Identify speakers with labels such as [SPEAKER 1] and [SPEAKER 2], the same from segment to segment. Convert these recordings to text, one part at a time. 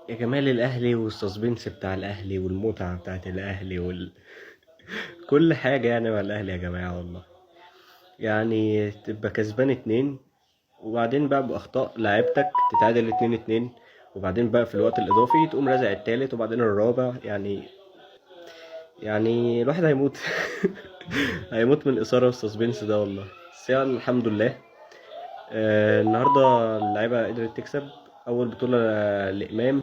[SPEAKER 1] يا جمال الاهلي والسسبنس بتاع الاهلي والمتعه بتاعت الاهلي كل حاجه يعني مع الاهلي يا جماعه والله. يعني تبقى كسبان اتنين، وبعدين بقى باخطاء لعيبتك تتعادل اتنين اتنين، وبعدين بقى في الوقت الاضافي تقوم رازع التالت وبعدين الرابع. يعني الواحد هيموت. هيموت من الاثاره والسسبنس ده والله. بس يعني الحمد لله. النهارده اللعيبه قدرت تكسب اول بطوله لامام،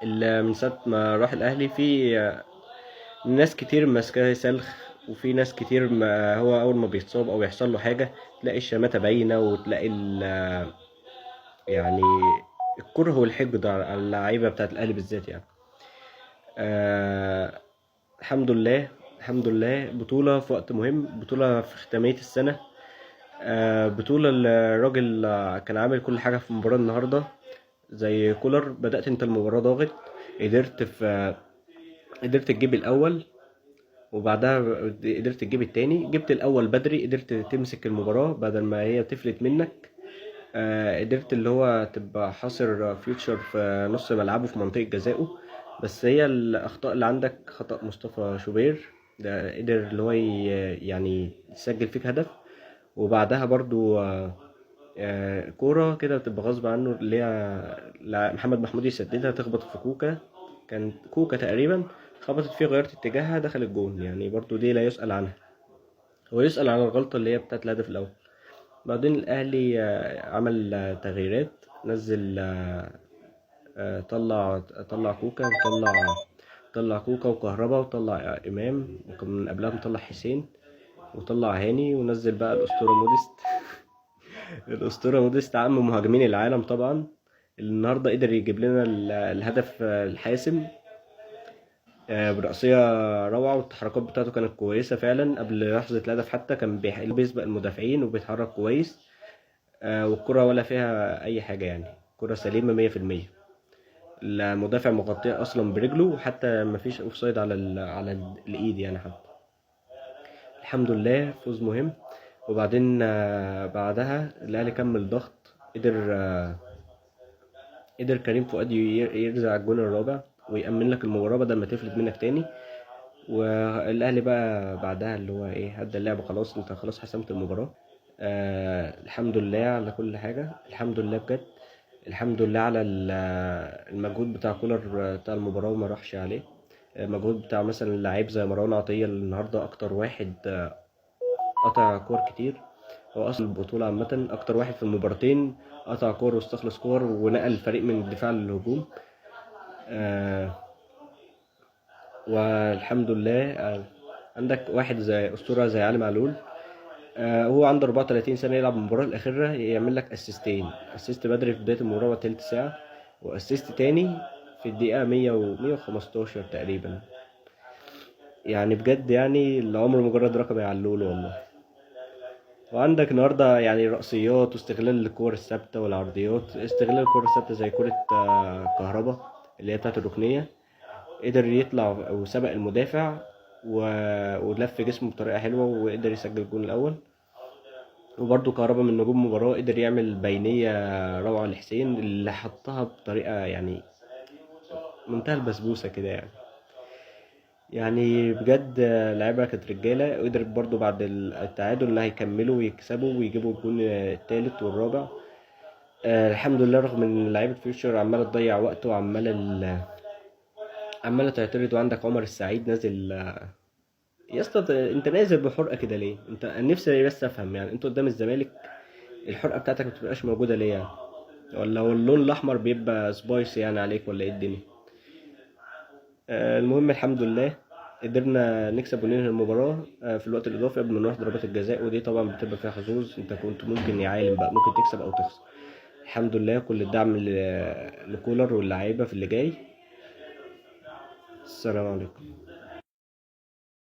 [SPEAKER 1] اللي من ساعه ما راح الاهلي في ناس كتير ماسكاه سلخ. وفي ناس كتير ما هو اول ما بيتصاب او يحصل له حاجه تلاقي الشماتة باينه، وتلاقي يعني الكره والحقد على اللعيبه بتاعت الاهلي بالذات يعني. آه الحمد لله. الحمد لله، بطوله في وقت مهم، بطوله في ختاميه السنه. بطوله الراجل كان عامل كل حاجه في المباراه النهارده. زي كولر، بدأت انت المباراه ضاغط، قدرت في قدرت تجيب الاول، وبعدها قدرت تجيب التاني، جبت الاول بدري، قدرت تمسك المباراة بدل ما هي تفلت منك. قدرت اللي هو تبقى حاصر فيوتشر في نص ملعبه في منطقة جزائه. بس هي الأخطاء اللي عندك خطأ مصطفى شوبير، ده قدر اللي هو يعني يسجل فيك هدف. وبعدها برضو كورة كده بتبقى غصب عنه، اللي هي محمد محمود يسددها تخبط في كوكا. كان كوكا تقريبا خبطت فيه، غيرت اتجاهها دخل الجون، يعني برضو دي لا يسأل عنها. هو يسأل عن الغلطة اللي هي بتاعت الهدف الأول. بعدين الأهلي عمل تغييرات، نزل طلع كوكا، طلع كوكا وكهربا، وطلع إمام، وكان من قبلها مطلع حسين، وطلع هاني، ونزل بقى الأسطورة موديست. الأسطورة موديست عم مهاجمين العالم طبعا، اللي النهاردة قدر يجيب لنا الهدف الحاسم برأسية روعة. والتحركات بتاعته كانت كويسة فعلا قبل لحظة الهدف، حتى كان بيسبق المدافعين وبيتحرك كويس. والكرة ولا فيها أي حاجة، يعني كرة سليمة 100%. المدافع مغطية أصلا برجله، وحتى مفيش أوفسايد على الإيد يعني حتى. الحمد لله، فوز مهم. وبعدين بعدها الأهلي كمل ضغط، قدر كريم فؤاد يرزع الجون الرابع ويأمن لك المباراة بدل ما تفلت منك تاني. والاهلي بقى بعدها اللي هو ايه، هدى اللعبه خلاص، انت خلاص حسمت المباراه. الحمد لله على كل حاجه، الحمد لله بجد. الحمد لله على المجهود بتاع كولر بتاع المباراه وما راحش عليه. المجهود بتاع مثلا اللعيب زي مروان عطيه اللي النهارده اكتر واحد قطع كور كتير. هو اصل البطوله عامه اكتر واحد في المباراتين قطع كور واستخلص كور ونقل الفريق من الدفاع للهجوم. آه، والحمد لله. عندك واحد زي أسطورة زي علي معلول، هو عنده 34 سنة يلعب المباراة الأخيرة يعمل لك أسيستين، أسيست بدري في بداية المباراة وتلت ساعة، وأسيست تاني في الدقيقة 100 و 115 تقريبا. يعني بجد يعني العمر مجرد رقم يعلوله والله. وعندك النهاردة يعني رأسيات واستغلال الكور الثابتة والعرضيات، استغلال الكور الثابتة زي كرة كهربا اللي هي بتاعت الركنية. قدر يطلع وسبق المدافع و... ولف جسمه بطريقة حلوة وقدر يسجل الجون الأول. وبرده كهربا من نجوم المباراة، قدر يعمل بينية روعة لحسين اللي حطها بطريقة يعني منتهى البسبوسة كده يعني بجد لعيبة كانت رجالة، وقدرت برضو بعد التعادل اللي هيكملوا ويكسبوا ويجيبوا الجون التالت والرابع. الحمد لله، رغم ان لعيبة فيوتشر عمالة تضيع وقت عمالة تعترض. وعندك عمر السعيد نازل. يا اسطى انت نازل بحرقه كده ليه؟ انت نفسي بس افهم، يعني انت قدام الزمالك الحرقه بتاعتك ما بتبقاش موجوده ليه يعني؟ ولا هو اللون الاحمر بيبقى سبايسي يعني عليك، ولا ايه الدنيا؟ المهم الحمد لله قدرنا نكسب وننهي المباراة في الوقت الإضافي قبل ما نروح ضربات الجزاء، ودي طبعا بتبقى فيها حظوظ، انت كنت ممكن يعايم بقى، ممكن تكسب أو تخسر. الحمد لله، كل الدعم لكولر واللعيبة في اللي جاي. السلام عليكم.